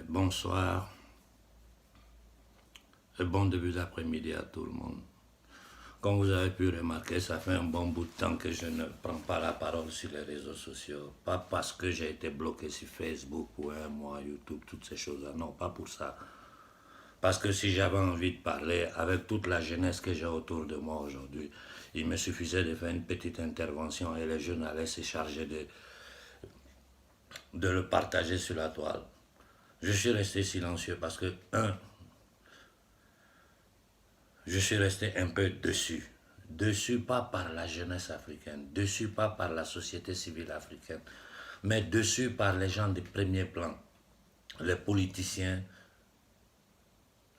Bonsoir et bon début d'après-midi à tout le monde. Comme vous avez pu remarquer, ça fait un bon bout de temps que je ne prends pas la parole sur les réseaux sociaux. Pas parce que j'ai été bloqué sur Facebook ou moi, YouTube, toutes ces choses-là. Non, pas pour ça. Parce que si j'avais envie de parler avec toute la jeunesse que j'ai autour de moi aujourd'hui, il me suffisait de faire une petite intervention et les jeunes allaient se charger de le partager sur la toile. Je suis resté silencieux parce que, je suis resté un peu dessus. Dessus pas par la jeunesse africaine, dessus pas par la société civile africaine, mais dessus par les gens de premier plan, les politiciens,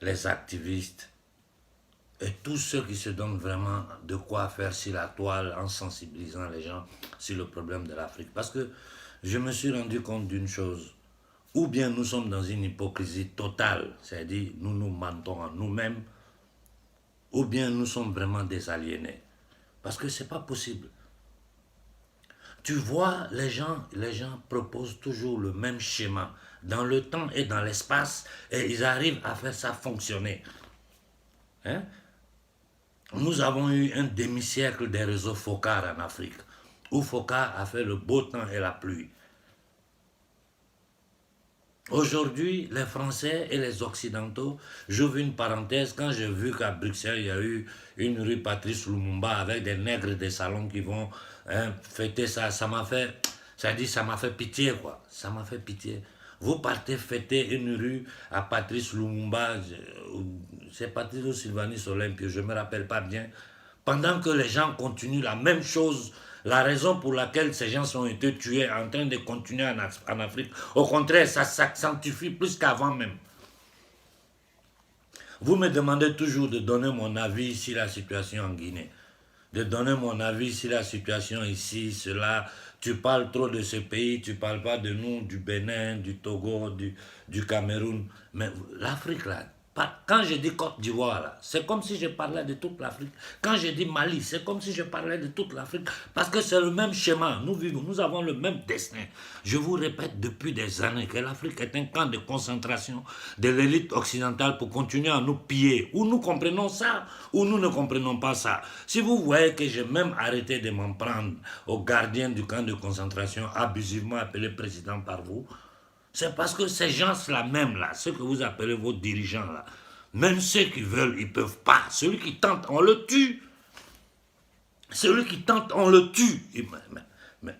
les activistes et tous ceux qui se donnent vraiment de quoi faire sur la toile en sensibilisant les gens sur le problème de l'Afrique. Parce que je me suis rendu compte d'une chose, ou bien nous sommes dans une hypocrisie totale, c'est-à-dire nous nous mentons en nous-mêmes, ou bien nous sommes vraiment des aliénés. Parce que ce n'est pas possible. Tu vois, les gens proposent toujours le même schéma, dans le temps et dans l'espace, et ils arrivent à faire ça fonctionner. Hein? Nous avons eu un demi-siècle des réseaux Focar en Afrique, où Focar a fait le beau temps et la pluie. Aujourd'hui, les Français et les Occidentaux, j'ouvre une parenthèse, quand j'ai vu qu'à Bruxelles, il y a eu une rue Patrice Lumumba avec des nègres des salons qui vont fêter ça, ça m'a fait pitié, quoi. Ça m'a fait pitié. Vous partez fêter une rue à Patrice Lumumba, c'est Patrice ou Sylvanus Olympio, je ne me rappelle pas bien, pendant que les gens continuent la même chose. La raison pour laquelle ces gens ont été tués en train de continuer en Afrique, au contraire, ça s'accentue plus qu'avant même. Vous me demandez toujours de donner mon avis sur la situation en Guinée, de donner mon avis sur la situation ici, cela. Tu parles trop de ce pays, tu ne parles pas de nous, du Bénin, du Togo, du Cameroun. Mais l'Afrique, là, quand je dis Côte d'Ivoire, c'est comme si je parlais de toute l'Afrique. Quand je dis Mali, c'est comme si je parlais de toute l'Afrique. Parce que c'est le même schéma. Nous vivons, nous avons le même destin. Je vous répète depuis des années que l'Afrique est un camp de concentration de l'élite occidentale pour continuer à nous piller. Ou nous comprenons ça, ou nous ne comprenons pas ça. Si vous voyez que j'ai même arrêté de m'en prendre aux gardiens du camp de concentration, abusivement appelé président par vous, c'est parce que ces gens-là même, là, ceux que vous appelez vos dirigeants, là, même ceux qui veulent, ils ne peuvent pas. Celui qui tente, on le tue. Celui qui tente, on le tue. Mais,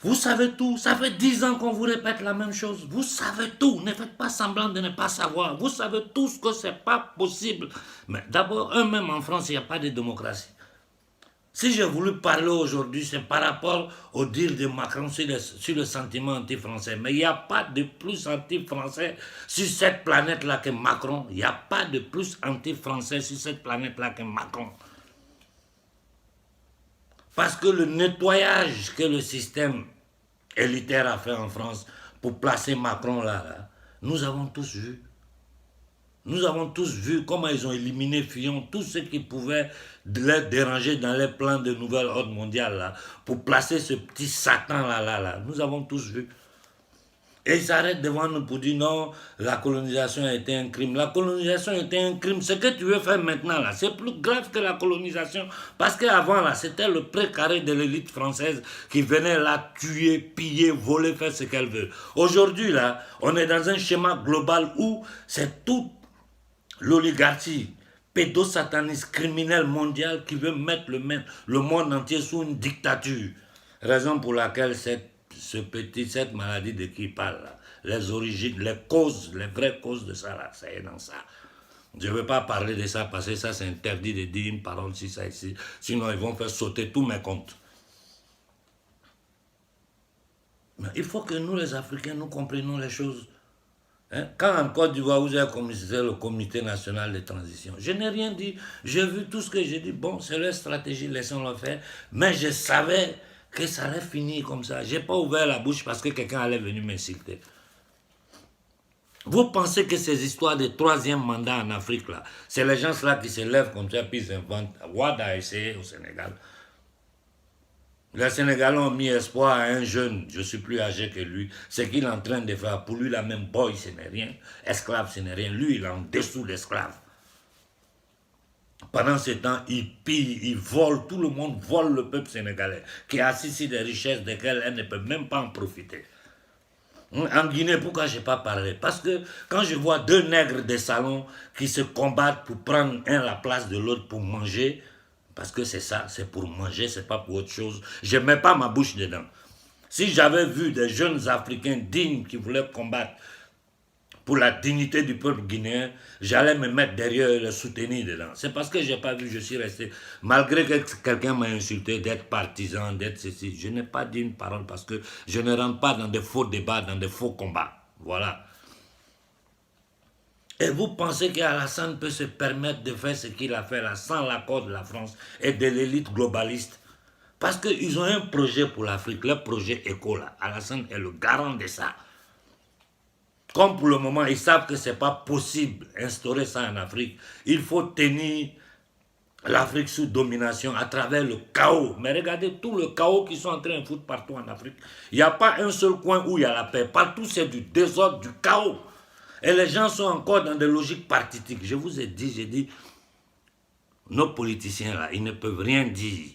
vous savez tout. Ça fait 10 ans qu'on vous répète la même chose. Vous savez tout. Ne faites pas semblant de ne pas savoir. Vous savez tous que ce n'est pas possible. Mais d'abord, eux-mêmes en France, il n'y a pas de démocratie. Si j'ai voulu parler aujourd'hui, c'est par rapport au dire de Macron sur le sentiment anti-français. Mais il n'y a pas de plus anti-français sur cette planète-là que Macron. Il n'y a pas de plus anti-français sur cette planète-là que Macron. Parce que le nettoyage que le système élitaire a fait en France pour placer Macron là, nous avons tous vu. Nous avons tous vu comment ils ont éliminé Fillon, tout ce qui pouvait les déranger dans les plans de nouvel ordre mondial là, pour placer ce petit Satan là. Nous avons tous vu. Et ils s'arrêtent devant nous pour dire non, la colonisation a été un crime. La colonisation a été un crime. Ce que tu veux faire maintenant là, c'est plus grave que la colonisation. Parce qu'avant là, c'était le précaré de l'élite française qui venait là tuer, piller, voler, faire ce qu'elle veut. Aujourd'hui là, on est dans un schéma global où c'est tout l'oligarchie pédosataniste criminelle mondiale qui veut mettre le monde entier sous une dictature. Raison pour laquelle cette maladie de qui il parle, là, les origines, les causes, les vraies causes de ça, là, ça est dans ça. Je ne veux pas parler de ça parce que ça c'est interdit de dire une parole sur ça ici. Sinon ils vont faire sauter tous mes comptes. Mais il faut que nous les Africains, nous comprenions les choses. Hein? Quand en Côte d'Ivoire, vous avez commissaire le comité national de transition, je n'ai rien dit, j'ai vu tout ce que j'ai dit, bon, c'est leur stratégie, laissons-le faire, mais je savais que ça allait finir comme ça. Je n'ai pas ouvert la bouche parce que quelqu'un allait venir m'insulter. Vous pensez que ces histoires de troisième mandat en Afrique, là, c'est les gens là qui se lèvent comme ça, puis ils inventent. Ouad a essayé au Sénégal. Les Sénégalais ont mis espoir à un jeune, je suis plus âgé que lui. Ce qu'il est en train de faire, pour lui, la même boy, ce n'est rien. Esclave, ce n'est rien. Lui, il est en dessous d'esclave. Pendant ce temps, il pille, il vole, tout le monde vole le peuple sénégalais, qui a assis sur des richesses desquelles elle ne peut même pas en profiter. En Guinée, pourquoi je n'ai pas parlé? Parce que quand je vois deux nègres des salons qui se combattent pour prendre un la place de l'autre pour manger, parce que c'est ça, c'est pour manger, c'est pas pour autre chose, je ne mets pas ma bouche dedans. Si j'avais vu des jeunes Africains dignes qui voulaient combattre pour la dignité du peuple guinéen, j'allais me mettre derrière et le soutenir dedans. C'est parce que je n'ai pas vu, je suis resté, malgré que quelqu'un m'a insulté d'être partisan, d'être ceci, je n'ai pas dit une parole parce que je ne rentre pas dans des faux débats, dans des faux combats. Voilà. Et vous pensez qu'Alassane peut se permettre de faire ce qu'il a fait là sans l'accord de la France et de l'élite globaliste? Parce qu'ils ont un projet pour l'Afrique, le projet ECO là. Alassane est le garant de ça. Comme pour le moment, ils savent que ce n'est pas possible d'instaurer ça en Afrique, il faut tenir l'Afrique sous domination à travers le chaos. Mais regardez tout le chaos qu'ils sont en train de foutre partout en Afrique. Il n'y a pas un seul coin où il y a la paix. Partout, c'est du désordre, du chaos. Et les gens sont encore dans des logiques partitiques. Je vous ai dit, j'ai dit, nos politiciens là, ils ne peuvent rien dire.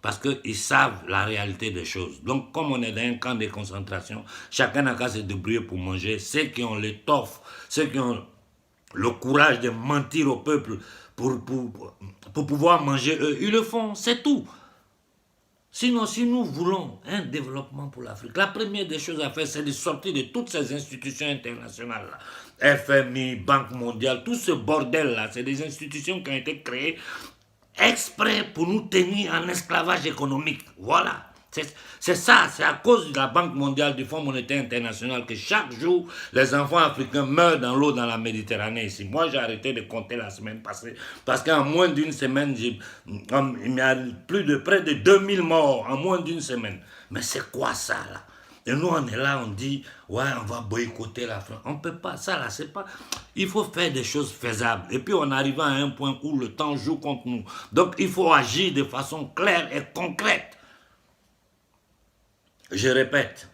Parce qu'ils savent la réalité des choses. Donc, comme on est dans un camp de concentration, chacun n'a qu'à se débrouiller pour manger. Ceux qui ont l'étoffe, ceux qui ont le courage de mentir au peuple pour pouvoir manger eux, ils le font, c'est tout. Sinon, si nous voulons un développement pour l'Afrique, la première des choses à faire, c'est de sortir de toutes ces institutions internationales-là. FMI, Banque mondiale, tout ce bordel-là, c'est des institutions qui ont été créées exprès pour nous tenir en esclavage économique. Voilà. C'est ça, c'est à cause de la Banque mondiale, du Fonds monétaire international que chaque jour, les enfants africains meurent dans l'eau dans la Méditerranée ici. Moi, j'ai arrêté de compter la semaine passée parce qu'en moins d'une semaine, il y a près de 2000 morts en moins d'une semaine. Mais c'est quoi ça, là? Et nous, on est là, on dit, ouais, on va boycotter la France. On ne peut pas, ça là, c'est pas... Il faut faire des choses faisables. Et puis, on arrive à un point où le temps joue contre nous. Donc, il faut agir de façon claire et concrète. Je répète,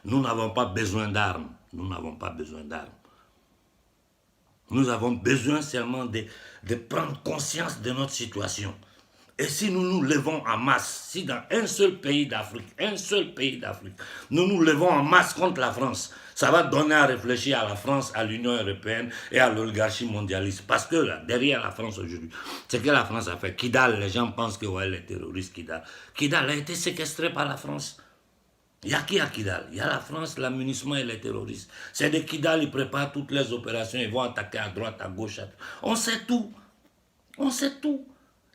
nous n'avons pas besoin d'armes. Nous n'avons pas besoin d'armes. Nous avons besoin seulement de prendre conscience de notre situation. Et si nous nous levons en masse, si dans un seul pays d'Afrique, nous nous levons en masse contre la France, ça va donner à réfléchir à la France, à l'Union européenne et à l'oligarchie mondialiste. Parce que là, derrière la France aujourd'hui, c'est que la France a fait. Kidal, les gens pensent que ouais, les terroristes, Kidal a été séquestré par la France. Il y a qui à Kidal? Il y a la France, l'amunissement et les terroristes. C'est de Kidal, ils préparent toutes les opérations, ils vont attaquer à droite, à gauche. On sait tout. On sait tout.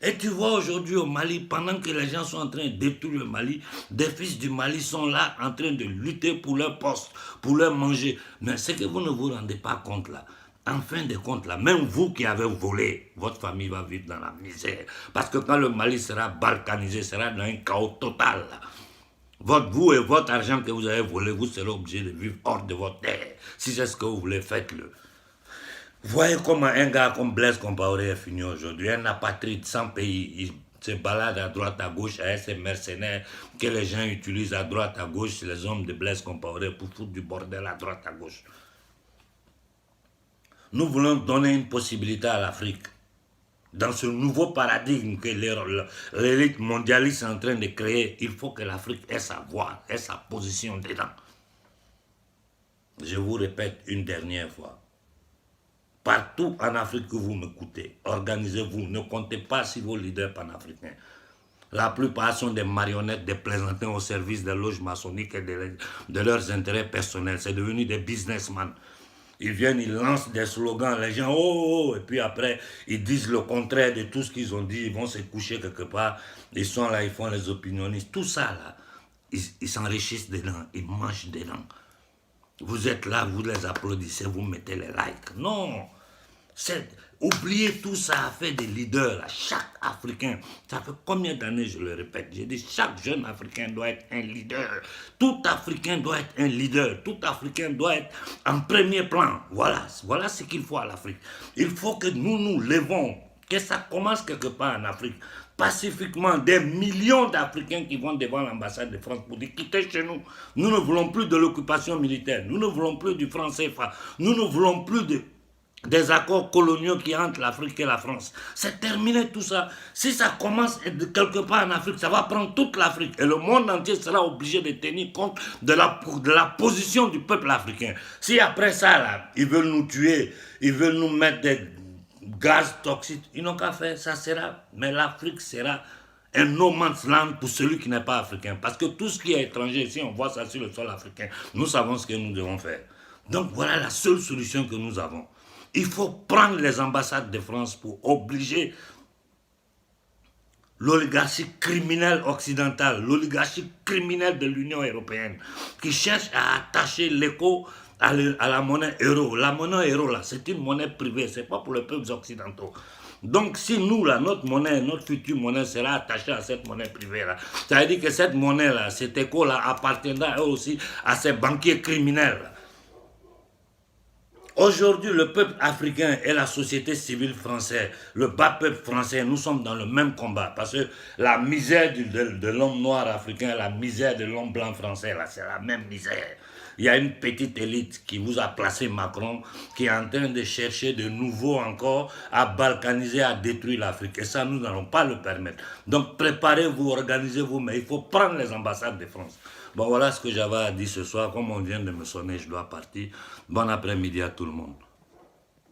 Et tu vois aujourd'hui au Mali, pendant que les gens sont en train de détruire le Mali, des fils du Mali sont là en train de lutter pour leur poste, pour leur manger. Mais c'est que vous ne vous rendez pas compte là. En fin de compte là, même vous qui avez volé, votre famille va vivre dans la misère. Parce que quand le Mali sera balkanisé, sera dans un chaos total là. Vous et votre argent que vous avez volé, vous serez obligé de vivre hors de votre terre. Si c'est ce que vous voulez, faites-le. Voyez comment un gars comme Blaise Compaoré est fini aujourd'hui. Un apatride sans pays. Il se balade à droite, à gauche avec ces mercenaires que les gens utilisent à droite, à gauche, les hommes de Blaise Compaoré pour foutre du bordel à droite, à gauche. Nous voulons donner une possibilité à l'Afrique. Dans ce nouveau paradigme que l'élite mondialiste est en train de créer, il faut que l'Afrique ait sa voix, ait sa position dedans. Je vous répète une dernière fois. Partout en Afrique que vous m'écoutez, organisez-vous, ne comptez pas sur vos leaders panafricains. La plupart sont des marionnettes, des plaisantins au service des loges maçonniques et de leurs intérêts personnels. C'est devenu des businessmen. Ils viennent, ils lancent des slogans, les gens, oh, oh, et puis après, ils disent le contraire de tout ce qu'ils ont dit, ils vont se coucher quelque part, ils sont là, ils font les opinionnistes, tout ça là, ils s'enrichissent dedans, ils mangent dedans. Vous êtes là, vous les applaudissez, vous mettez les likes. Non, oubliez tout ça à faire des leaders, là. Chaque Africain, ça fait combien d'années je le répète, j'ai dit chaque jeune Africain doit être un leader, tout Africain doit être un leader, tout Africain doit être en premier plan, voilà ce qu'il faut à l'Afrique. Il faut que nous nous levons, que ça commence quelque part en Afrique. pacifiquement des millions d'Africains qui vont devant l'ambassade de France pour dire quittez chez nous. Nous ne voulons plus de l'occupation militaire. Nous ne voulons plus du franc CFA. Nous ne voulons plus des accords coloniaux qui entre l'Afrique et la France. C'est terminé tout ça. Si ça commence quelque part en Afrique, ça va prendre toute l'Afrique. Et le monde entier sera obligé de tenir compte de la position du peuple africain. Si après ça, là, ils veulent nous tuer, ils veulent nous mettre des gaz toxiques, ils n'ont qu'à faire, ça sera. Mais l'Afrique sera un no man's land pour celui qui n'est pas africain. Parce que tout ce qui est étranger, si on voit ça sur le sol africain, nous savons ce que nous devons faire. Donc voilà la seule solution que nous avons. Il faut prendre les ambassades de France pour obliger l'oligarchie criminelle occidentale, l'oligarchie criminelle de l'Union européenne, qui cherche à attacher l'écho à la monnaie euro. La monnaie euro, là, c'est une monnaie privée, c'est pas pour les peuples occidentaux. Donc, si nous, là, notre monnaie, notre future monnaie sera attachée à cette monnaie privée-là, ça veut dire que cette monnaie-là, cet écho-là, appartiendra eux aussi à ces banquiers criminels. Aujourd'hui, le peuple africain et la société civile française, le bas peuple français, nous sommes dans le même combat. Parce que la misère de l'homme noir africain, la misère de l'homme blanc français, là, c'est la même misère. Il y a une petite élite qui vous a placé Macron, qui est en train de chercher de nouveau encore à balkaniser, à détruire l'Afrique. Et ça, nous n'allons pas le permettre. Donc, préparez-vous, organisez-vous, mais il faut prendre les ambassades de France. Bon, voilà ce que j'avais à dire ce soir. Comme on vient de me sonner, je dois partir. Bon après-midi à tout le monde.